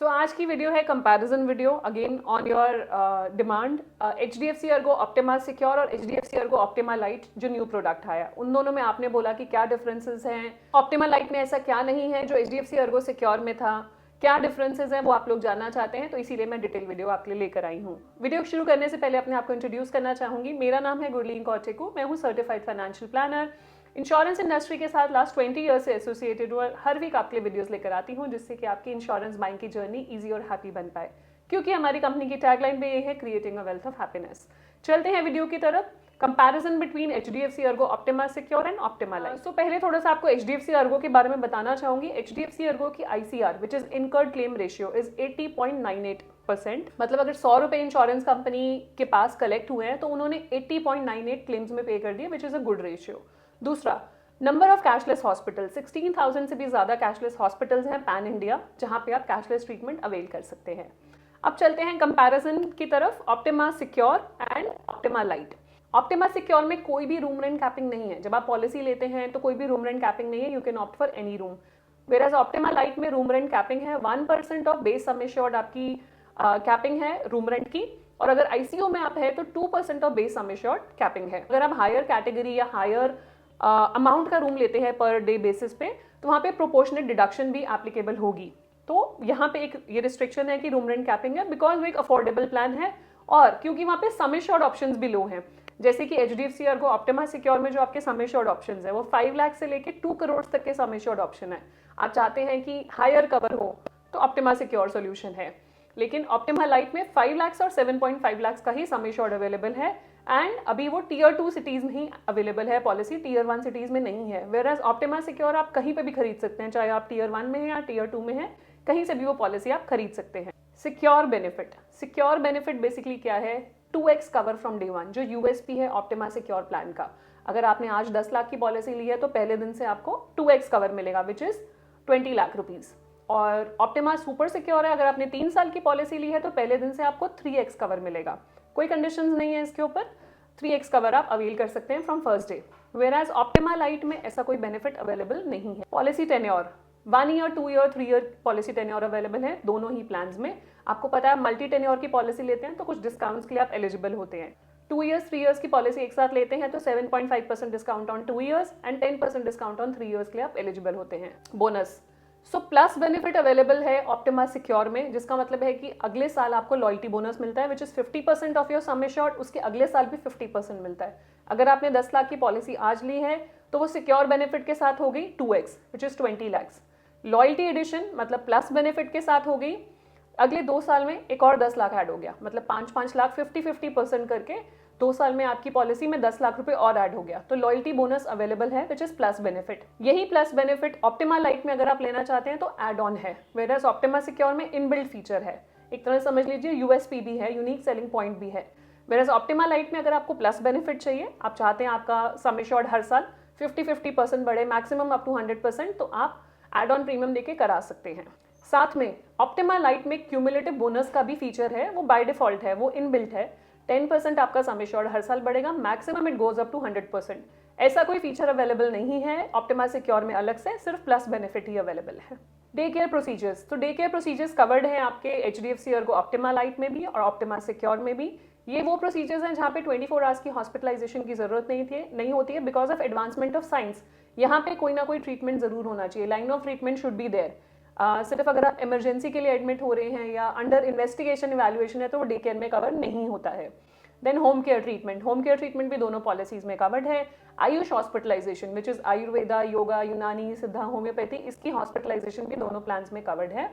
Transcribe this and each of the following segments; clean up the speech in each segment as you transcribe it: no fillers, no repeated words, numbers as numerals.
आज की वीडियो है comparison video again on your demand. HDFC Ergo optima secure और HDFC अर्गो ऑप्टिमा लाइट जो न्यू प्रोडक्ट आया, उन दोनों में आपने बोला कि क्या डिफरेंसेस हैं, ऑप्टिमा लाइट में ऐसा क्या नहीं है जो HDFC अर्गो सिक्योर में था, क्या डिफरेंसेस हैं वो आप लोग जानना चाहते हैं। तो इसीलिए मैं डिटेल वीडियो आपके लिए लेकर आई हूँ। वीडियो शुरू करने से पहले अपने आपको इंट्रोड्यूस करना चाहूंगी। मेरा नाम है गुरलीन कौटेकू, मैं हूँ certified financial planner. Insurance industry के साथ लास्ट 20 ईयर से एसोसिएटेड हुआ, हर वीक आपके लिए वीडियोस लेकर आती हूँ जिससे कि आपकी इंश्योरेंस बाइंग की जर्नी इजी और हैप्पी बन पाए, क्योंकि हमारी कंपनी की टैगलाइन भी ये है, creating a wealth of happiness. चलते हैं वीडियो की तरफ। Comparison between HDFC Ergo optima secure and optima life. तो पहले थोड़ा सा आपको HDFC अर्गो के बारे में बताना चाहूंगी। HDFC अर्गो की ICR which is incurred claim ratio is 80.98%। मतलब अगर 100 रुपए इंश्योरेंस कंपनी के पास कलेक्ट हुए हैं तो उन्होंने 80.98 क्लेम्स में पे कर दिए, which is a good ratio. दूसरा, नंबर ऑफ कैशलेस हॉस्पिटल, 16,000 से भी ज्यादा कैशलेस हॉस्पिटल्स हैं पैन इंडिया जहां पे आप कैशलेस ट्रीटमेंट अवेल कर सकते हैं। अब चलते हैं कंपैरिजन की तरफ, optima secure and optima light. Optima Secure में कोई भी रूम रेंट कैपिंग नहीं है। जब आप पॉलिसी लेते हैं तो कोई भी रूम रेंट कैपिंग नहीं है, you can opt for any room. Where optima light में रूम रेंट कैपिंग है, 1% ऑफ बेस सम एश्योर्ड आपकी कैपिंग है रूम रेंट की, और अगर ICO में आप है तो 2% of base sum assured capping है। अगर आप हायर कैटेगरी या हायर अमाउंट का रूम लेते हैं पर डे बेसिस पे तो वहां पे प्रोपोर्शनेट डिडक्शन भी एप्लीकेबल होगी। तो यहाँ पे एक ये रिस्ट्रिक्शन है कि रूम रेंट कैपिंग है बिकॉज वो एक अफोर्डेबल प्लान है, और क्योंकि वहां पे सम एश्योर्ड ऑप्शंस भी लो हैं। जैसे कि HDFC अर्गो ऑप्टिमा सिक्योर में जो आपके सम एश्योर्ड ऑप्शंस है वो 5 लाख से लेके 2 करोड़ तक के सम एश्योर्ड ऑप्शन है। आप चाहते हैं कि हायर कवर हो तो ऑप्टिमा सिक्योर सोल्यूशन है, लेकिन ऑप्टिमा लाइट में 5 लाख और 7.5 लाख का ही सम एश्योर्ड अवेलेबल है, एंड अभी वो टीयर 2 सिटीज में ही अवेलेबल है पॉलिसी, टीयर 1 सिटीज में नहीं है। वेयर ऑप्टिमा सिक्योर आप कहीं पे भी खरीद सकते हैं, चाहे आप टीयर 1 में है या टीयर 2 में है, कहीं से भी वो पॉलिसी आप खरीद सकते हैं। Secure benefit, secure benefit basically क्या है, 2x कवर फ्रॉम डे 1, जो USP है ऑप्टिमा सिक्योर प्लान का। अगर आपने आज 10 लाख की पॉलिसी ली है तो पहले दिन से आपको 2x कवर मिलेगा, विच इज 20 लाख रुपीज। और ऑप्टिमा सुपर सिक्योर है, अगर आपने 3 साल की पॉलिसी ली है तो पहले दिन से आपको 3x कवर मिलेगा। कोई कंडीशंस नहीं है इसके ऊपर, 3x कवर आप अवेल कर सकते हैं from first day. Where optima light में ऐसा कोई बेनिफिट अवेलेबल नहीं है। Policy tenure, 1 year, 2 year, 3 year policy tenure available है दोनों ही प्लान्स में। आपको पता है मल्टी टेन्योर की पॉलिसी लेते हैं तो कुछ डिस्काउंट्स के लिए आप एलिजिबल होते हैं। 2 ईयर्स, 3 ईयर्स की पॉलिसी एक साथ लेते हैं तो 7.5% discount on 2 years and 10% discount on 3 years के लिए आप एलिजिबल होते हैं। बोनस, प्लस बेनिफिट अवेलेबल है ऑप्टिमा सिक्योर में, जिसका मतलब है कि अगले साल आपको लॉयल्टी बोनस मिलता है, which is 50% of your sum assured, उसके अगले साल भी 50% मिलता है। अगर आपने 10 लाख की पॉलिसी आज ली है तो वो सिक्योर बेनिफिट के साथ हो गई 2x, which is 20 lakh. Loyalty addition मतलब प्लस बेनिफिट के साथ हो गई, अगले 2 साल में एक और 10 लाख ऐड हो गया, मतलब 5-5 लाख 50-50% करके 2 साल में आपकी पॉलिसी में 10 लाख रुपए और ऐड हो गया। तो लॉयल्टी बोनस अवेलेबल है, विच इज प्लस बेनिफिट। यही प्लस बेनिफिट ऑप्टिमा लाइट में अगर आप लेना चाहते हैं तो एड ऑन है, वेयर ऑप्टिमा सिक्योर में इनबिल्ट फीचर है, एक तरह समझ लीजिए USP भी है, यूनिक सेलिंग पॉइंट भी है। वेयर ऑप्टिमा लाइट में अगर आपको प्लस बेनिफिट चाहिए, आप चाहते हैं आपका सम एश्योर्ड हर साल 50-50% बढ़े, मैक्सिमम अप टू 100%, तो आप एड ऑन प्रीमियम देके करा सकते हैं। साथ में ऑप्टिमा लाइट में क्यूमुलेटिव बोनस का भी फीचर है, वो बाय डिफॉल्ट है, वो इनबिल्ट है। 10% आपका सम एश्योर्ड हर साल बढ़ेगा, maximum it goes up to 100%। ऐसा कोई फीचर अवेलेबल नहीं है ऑप्टिमा सिक्योर में अलग से, सिर्फ प्लस बेनिफिट ही अवेलेबल है। डे केयर प्रोसीजर्स, तो डे केयर प्रोसीजर्स कवर्ड है आपके HDFC अर्गो ऑप्टिमा लाइट में भी और ऑप्टिमा सिक्योर में भी। ये वो प्रोसीजर्स हैं जहाँ पे 24 आवर्स की हॉस्पिटलाइजेशन की जरूरत नहीं होती है because of advancement of science. यहाँ पे कोई ना कोई ट्रीटमेंट जरूर होना चाहिए, line of treatment should be there. सिर्फ अगर आप इमरजेंसी के लिए एडमिट हो रहे हैं या अंडर इन्वेस्टिगेशन इवैल्यूएशन है तो वो डे केयर में कवर नहीं होता है। Then home care treatment, home care treatment भी दोनों पॉलिसीज में कवर्ड है। Ayush hospitalisation which is Ayurveda, yoga, Unani, Siddha, homeopathy, इसकी हॉस्पिटलाइजेशन भी दोनों प्लान्स में कवर्ड है।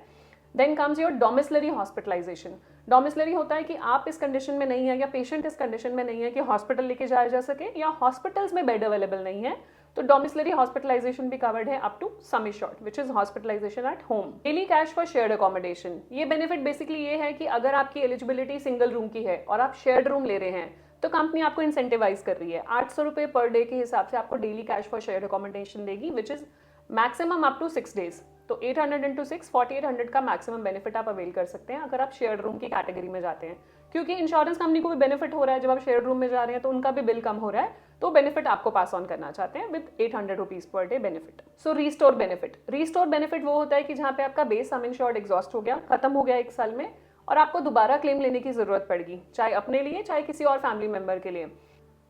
Then comes your domiciliary hospitalisation. Domiciliary होता है कि आप इस कंडीशन में नहीं है या पेशेंट इस कंडीशन में नहीं है कि हॉस्पिटल लेके जाया जा सके या हॉस्पिटल्स में बेड अवेलेबल नहीं है, तो डोमिसलरी हॉस्पिटलाइजेशन भी कवर्ड है up to sum assured, which is hospitalisation at home. Daily cash for shared accommodation, ये बेनिफिट बेसिकली ये है कि अगर आपकी एलिजिबिलिटी सिंगल रूम की है और आप शेयर्ड रूम ले रहे हैं तो कंपनी आपको इंसेंटिवाइज कर रही है, 800 रुपए पर डे के हिसाब से आपको daily cash for shared accommodation देगी, which is maximum up to 6 days. तो 800 इंटू 6 4800 का मैक्सिमम बेनिफिट आप अवेल कर सकते हैं अगर आप शेयर्ड रूम की कैटेगरी में जाते हैं, क्योंकि इंश्योरेंस कंपनी को भी बेनिफिट हो रहा है जब आप शेयर्ड रूम में जा रहे हैं, तो उनका भी बिल कम हो रहा है, तो बेनिफिट आपको पास ऑन करना चाहते हैं with 800 rupees per day benefit. So restore benefit, restore benefit वो होता है कि जहां पे आपका बेस सम इंश्योर्ड एग्जॉस्ट हो गया, खत्म हो गया 1 साल में, और आपको दोबारा क्लेम लेने की जरूरत पड़ेगी, चाहे अपने लिए चाहे किसी और फैमिली मेंबर के लिए।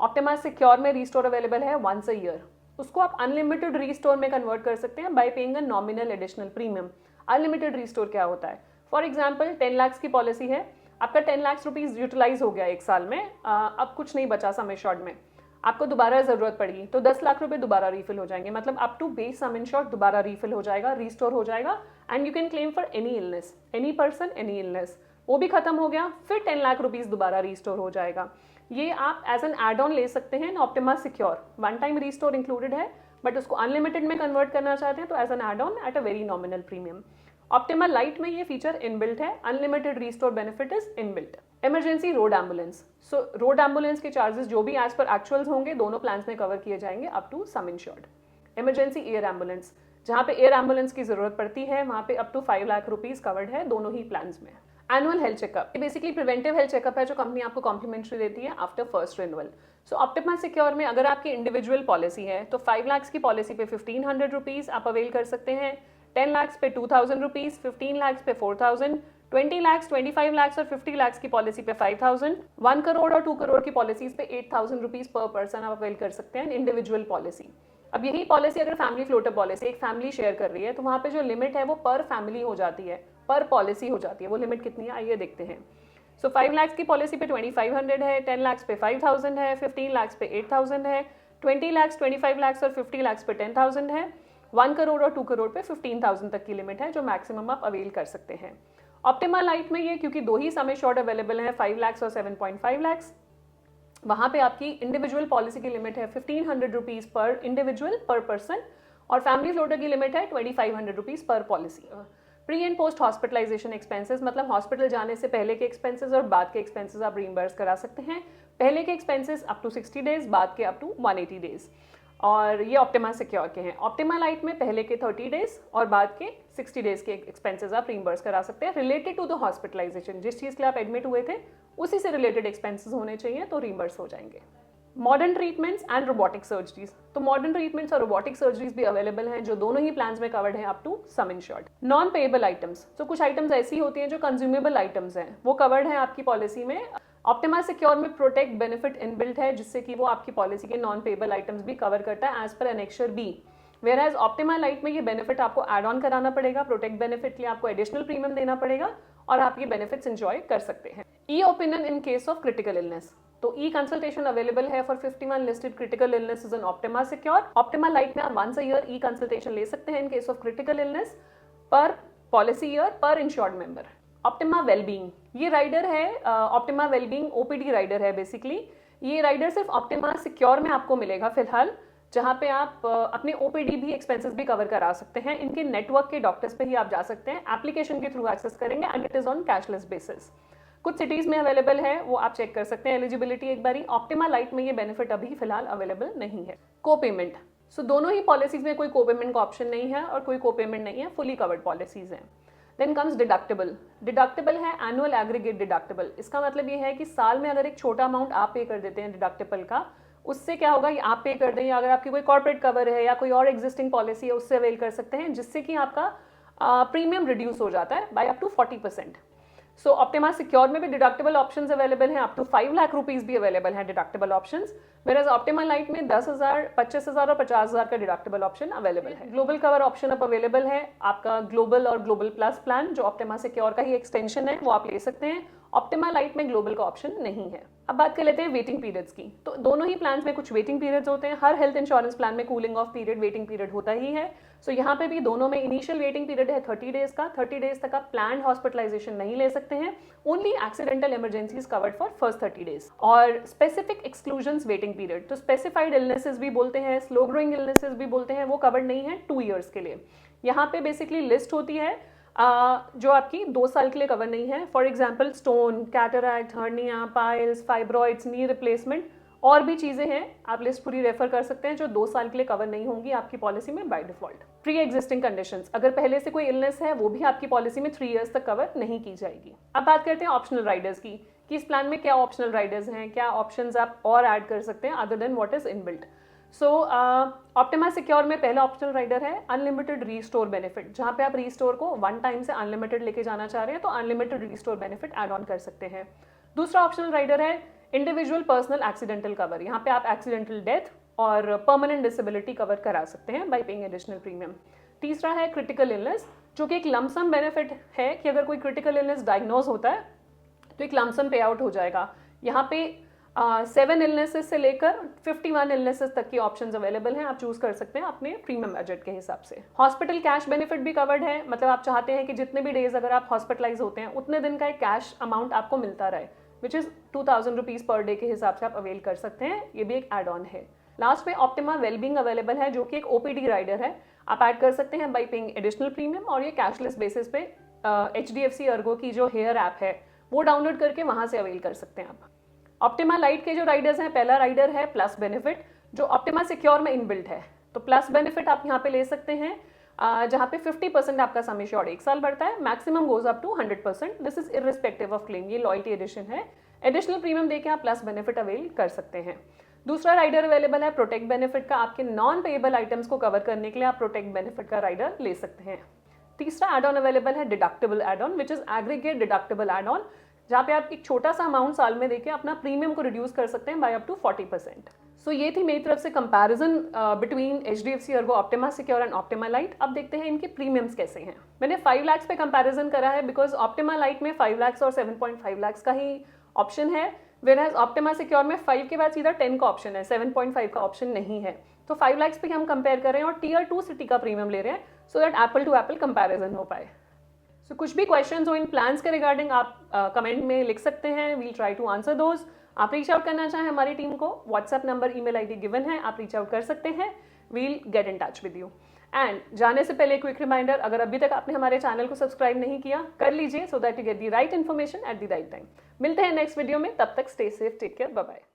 ऑप्टिमा सिक्योर में रीस्टोर अवेलेबल है वंस अ ईयर, उसको आप अनलिमिटेड रीस्टोर में कन्वर्ट कर सकते हैं bye paying a nominal additional premium. Unlimited restore क्या होता है? फॉर एग्जाम्पल 10 लाख की पॉलिसी है, आपका 10 लाख रुपीज यूटिलाइज हो गया 1 साल में, अब कुछ नहीं बचा सम इंश्योर्ड में, आपको दोबारा जरूरत पड़ेगी तो 10 लाख रुपए दोबारा रीफिल हो जाएंगे, मतलब up to base sum insured दोबारा रीफिल हो जाएगा, रीस्टोर हो जाएगा, and you can claim for any illness, any person any illness. वो भी खत्म हो गया, फिर 10 लाख रुपीज दोबारा रीस्टोर हो जाएगा। ये आप एज एन एड ऑन ले सकते हैं Optima Secure, one time restore included है, बट उसको अनलिमिटेड में कन्वर्ट करना चाहते हैं तो as an add on at a very nominal premium. Optima light में ये फीचर इनबिल्ट है, unlimited restore benefit is inbuilt. Emergency road ambulance, so road ambulance के चार्जेस जो भी एज पर एक्चुअल्स होंगे दोनों प्लान्स में कवर किए जाएंगे up to sum insured. Emergency air ambulance, जहां पे एयर एम्बुलेंस की जरूरत पड़ती है वहां पे up to 5 lakh rupees covered है दोनों ही प्लान्स में। एनुअल हेल्थ चेकअप, ये बेसिकली प्रिवेंटिव हेल्थ चेकअप है जो कंपनी आपको कॉम्प्लीमेंट्री देती है after first renewal. So Optima Secure में अगर आपकी इंडिविजुअल पॉलिसी है तो 5 लाख की पॉलिसी पे 1500 रुपीज आप अवेल कर सकते हैं, 10 लाख पे 2000 रुपीज, 15 लाख पे 4000, 20 लाख, 25 लाख और 50 लाख की पॉलिसी पे 5000, 1 करोड़ और 2 करोड़ की पॉलिसीज पे 8000 रुपीज पर पर्सन आप अवेल कर सकते हैं इंडिविजुअल पॉलिसी। अब यही पॉलिसी अगर फैमिली फ्लोटर पॉलिसी एक फैमिली शेयर कर रही है तो वहां पे जो लिमिट है वो पर फैमिली हो जाती है, पर पॉलिसी हो जाती है। वो लिमिट कितनी है आइए देखते हैं। सो 5 लाख की पॉलिसी पे 2500 है, 10 लाख पे 5000 है, 15 लाख पे 8000 है, 20 लाख, 25 लाख और 50 लाख पे 10000 है, 1 करोड़ और 2 करोड़ पे 15,000 तक की लिमिट है जो मैक्सिमम आप अवेल कर सकते हैं। ऑप्टिमा लाइट में ये क्योंकि दो ही सम इंश्योर्ड अवेलेबल है 5 लाख और 7.5 लाख, वहां पे आपकी इंडिविजुअल पॉलिसी की लिमिट है 1500 रुपीज पर इंडिविजुअल पर पर्सन, और फैमिली फ्लोटर की लिमिट है 2500 rupees per policy. Pre and post hospitalisation expenses, मतलब हॉस्पिटल जाने से पहले के एक्सपेंसेस और बाद के एक्सपेंसेस आप रीइंबर्स करा सकते हैं। पहले के एक्सपेंसेस अप टू 60 डेज, बाद के अप टू 180 डेज, और ये ऑप्टिमा सिक्योर के हैं। ऑप्टिमा लाइट में पहले के 30 डेज और बाद के 60 डेज के एक्सपेंसेस आप रीइंबर्स करा सकते हैं रिलेटेड टू द हॉस्पिटलाइजेशन, जिस चीज़ के लिए आप एडमिट हुए थे उसी से रिलेटेड एक्सपेंसेस होने चाहिए तो रीइंबर्स हो जाएंगे। Modern treatments and robotic surgeries, तो मॉडर्न ट्रीटमेंट्स और रोबोटिक सर्जरीज भी अवेलेबल हैं जो दोनों ही प्लान्स में कवर्ड हैं up to sum insured. Non payable items, तो कुछ आइटम्स ऐसी होती हैं जो कंज्यूमेबल आइटम्स हैं, वो कवर्ड हैं आपकी पॉलिसी में। ऑप्टिमा सिक्योर में प्रोटेक्ट बेनिफिट इनबिल्ट है जिससे कि वो आपकी पॉलिसी के नॉन पेएबल आइटम्स भी कवर करता है as per annexure B. Whereas Optima light में ये बेनिफिट आपको एड ऑन कराना पड़ेगा, प्रोटेक्ट बेनिफिट के लिए आपको एडिशनल प्रीमियम देना पड़ेगा और आप ये बेनिफिट्स एंजॉय कर सकते हैं। E opinion in case of critical illness, तो ई कंसल्टेशन अवेलेबल है for 51 listed critical illnesses in Optima Secure. Optima light में आप once a year e consultation ले सकते हैं in case of critical illness per policy year per insured member. Optima wellbeing, ये rider है, Optima wellbeing OPD rider है basically. ये rider सिर्फ ऑप्टिमा सिक्योर में आपको मिलेगा फिलहाल, जहां पे आप अपने ओपीडी भी एक्सपेंसेस भी कवर करा सकते हैं। इनके नेटवर्क के डॉक्टर्स पे ही आप जा सकते हैं, एप्लीकेशन के थ्रू एक्सेस करेंगे and it is on cashless basis. कुछ सिटीज में अवेलेबल है, वो आप चेक कर सकते हैं एलिजिबिलिटी एक बारी। ऑप्टिमा लाइट में ये बेनिफिट अभी फिलहाल अवेलेबल नहीं है। को पेमेंट, सो दोनों ही पॉलिसीज में कोई को पेमेंट का ऑप्शन नहीं है और कोई को पेमेंट नहीं है, फुली कवर्ड पॉलिसीज हैं। देन कम्स डिडक्टेबल, डिडक्टेबल है एनुअल एग्रीगेट डिडक्टेबल। इसका मतलब ये है कि साल में अगर एक छोटा अमाउंट आप पे कर देते हैं डिडक्टेबल का, उससे क्या होगा, ये आप पे कर दें या अगर आपकी कोई कॉर्पोरेट कवर है या कोई और एग्जिस्टिंग पॉलिसी है उससे अवेल कर सकते हैं, जिससे कि आपका प्रीमियम रिड्यूस हो जाता है by up to 40%। So Optima Secure में भी डिडक्टेबल ऑप्शंस अवेलेबल हैं, अप टू 5 लाख रुपीज भी अवेलेबल हैं deductible options, whereas Optima light में 10,000, 25,000 और 50,000 का डिडक्टेबल ऑप्शन अवेलेबल है। ग्लोबल कवर ऑप्शन अब अवेलेबल है, आपका ग्लोबल और ग्लोबल प्लस प्लान जो ऑप्टिमा सिक्योर का ही एक्सटेंशन है वो आप ले सकते हैं। ऑप्टिमा लाइट में ग्लोबल का ऑप्शन नहीं है। अब बात कर लेते हैं वेटिंग पीरियड्स की, तो दोनों ही प्लान्स में कुछ वेटिंग पीरियड्स होते हैं। हर हेल्थ इंश्योरेंस प्लान में cooling of period, waiting period होता ही है। सो यहाँ पे भी दोनों में इनिशियल वेटिंग पीरियड है 30 डेज का। 30 डेज तक आप प्लान हॉस्पिटलाइजेशन नहीं ले सकते हैं, only accidental emergencies covered for first 30 days. और स्पेसिफिक एक्सक्लूजन्स वेटिंग पीरियड, तो स्पेसिफाइड इलनेसेस भी बोलते हैं, स्लो ग्रोइंग इलनेसेस भी बोलते हैं, वो कवर्ड नहीं है 2 ईयर्स के लिए। यहाँ पे बेसिकली लिस्ट होती है जो आपकी 2 साल के लिए कवर नहीं है। For example stone, cataract, hernia, piles, fibroids, knee replacement, और भी चीज़ें हैं, आप लिस्ट पूरी रेफर कर सकते हैं, जो 2 साल के लिए कवर नहीं होंगी आपकी पॉलिसी में by default. Pre existing conditions, अगर पहले से कोई इलनेस है वो भी आपकी पॉलिसी में 3 इयर्स तक कवर नहीं की जाएगी। अब बात करते हैं ऑप्शनल राइडर्स की, कि इस प्लान में क्या ऑप्शनल राइडर्स हैं, क्या ऑप्शंस आप और ऐड कर सकते हैं other than what is inbuilt. So Optima Secure में पहला ऑप्शनल राइडर है अनलिमिटेड रीस्टोर बेनिफिट, जहाँ पे आप रीस्टोर को 1 टाइम से अनलिमिटेड लेके जाना चाह रहे हैं तो unlimited restore benefit add on कर सकते हैं। दूसरा ऑप्शनल राइडर है इंडिविजुअल पर्सनल एक्सीडेंटल कवर, यहाँ पे आप एक्सीडेंटल डेथ और परमानेंट डिसेबिलिटी कवर करा सकते हैं बाय पेइंग एडिशनल प्रीमियम। तीसरा है क्रिटिकल इलनेस, जो कि एक लमसम बेनिफिट है कि अगर कोई क्रिटिकल इलनेस डायग्नोज होता है तो एक लमसम पे आउट हो जाएगा। यहाँ पे 7 इलनेसेस से लेकर 51 इलनेसेस तक की ऑप्शंस अवेलेबल हैं, आप चूज कर सकते हैं अपने प्रीमियम बजट के हिसाब से। हॉस्पिटल कैश बेनिफिट भी कवर्ड है, मतलब आप चाहते हैं कि जितने भी डेज अगर आप हॉस्पिटलाइज होते हैं उतने दिन का एक कैश अमाउंट आपको मिलता रहे, which is 2000 rupees per day के हिसाब से आप अवेल कर सकते हैं, ये भी एक एड ऑन है। लास्ट में ऑप्टिमा वेलबींग अवेलेबल है, जो कि एक ओपीडी राइडर है, आप ऐड कर सकते हैं बाई पेइंग एडिशनल प्रीमियम, और ये कैशलेस बेसिस पे HDFC अर्गो की जो हेयर ऐप है वो डाउनलोड करके वहां से अवेल कर सकते हैं आप। ऑप्टिमा लाइट के जो राइडर्स हैं, पहला राइडर है प्लस बेनिफिट, जो ऑप्टिमा सिक्योर में इनबिल्ट है। तो प्लस बेनिफिट आप यहाँ पे ले सकते हैं, जहाँ पे 50% आपका सम एश्योर्ड 1 साल बढ़ता है, maximum goes up to 100%, this is irrespective of claim, ये लॉयल्टी एडिशन है। एडिशनल प्रीमियम देके आप प्लस बेनिफिट अवेल कर सकते हैं। दूसरा राइडर अवेलेबल है प्रोटेक्ट बेनिफिट का, आपके नॉन पेएबल आइटम्स को कवर करने के लिए आप प्रोटेक्ट बेनिफिट का राइडर ले सकते हैं। तीसरा एड ऑन अवेलेबल है deductible add on, which is aggregate deductible add on, जहाँ पे आप एक छोटा सा अमाउंट साल में देके अपना प्रीमियम को रिड्यूस कर सकते हैं बाय अप टू 40%। सो ये थी मेरी तरफ से comparison between HDFC Ergo optima secure and optima light. अब देखते हैं इनके प्रीमियम्स कैसे हैं। मैंने 5 लाख पे कंपैरिजन करा है, बिकॉज ऑप्टिमा लाइट में 5 लाख और 7.5 लाख का ही ऑप्शन है, वेयर ऑप्टिमा सिक्योर में 5 के बाद सीधा 10 का ऑप्शन है, 7.5 का ऑप्शन नहीं है। तो 5 लाख पे हम कंपेयर कर रहे हैं और टीयर 2 सिटी का प्रीमियम ले रहे हैं, so that apple to apple comparison हो पाए। सो कुछ भी क्वेश्चंस हो इन प्लान्स के रिगार्डिंग आप कमेंट में लिख सकते हैं, we'll try to answer those. आप रीच आउट करना चाहें हमारी टीम को, WhatsApp number email ID given है, आप रीच आउट कर सकते हैं, we'll get in touch with you. And जाने से पहले क्विक रिमाइंडर, अगर अभी तक आपने हमारे चैनल को सब्सक्राइब नहीं किया कर लीजिए, so that you get the right information at the right time. मिलते हैं नेक्स्ट वीडियो में, तब तक stay safe, take care, bye bye.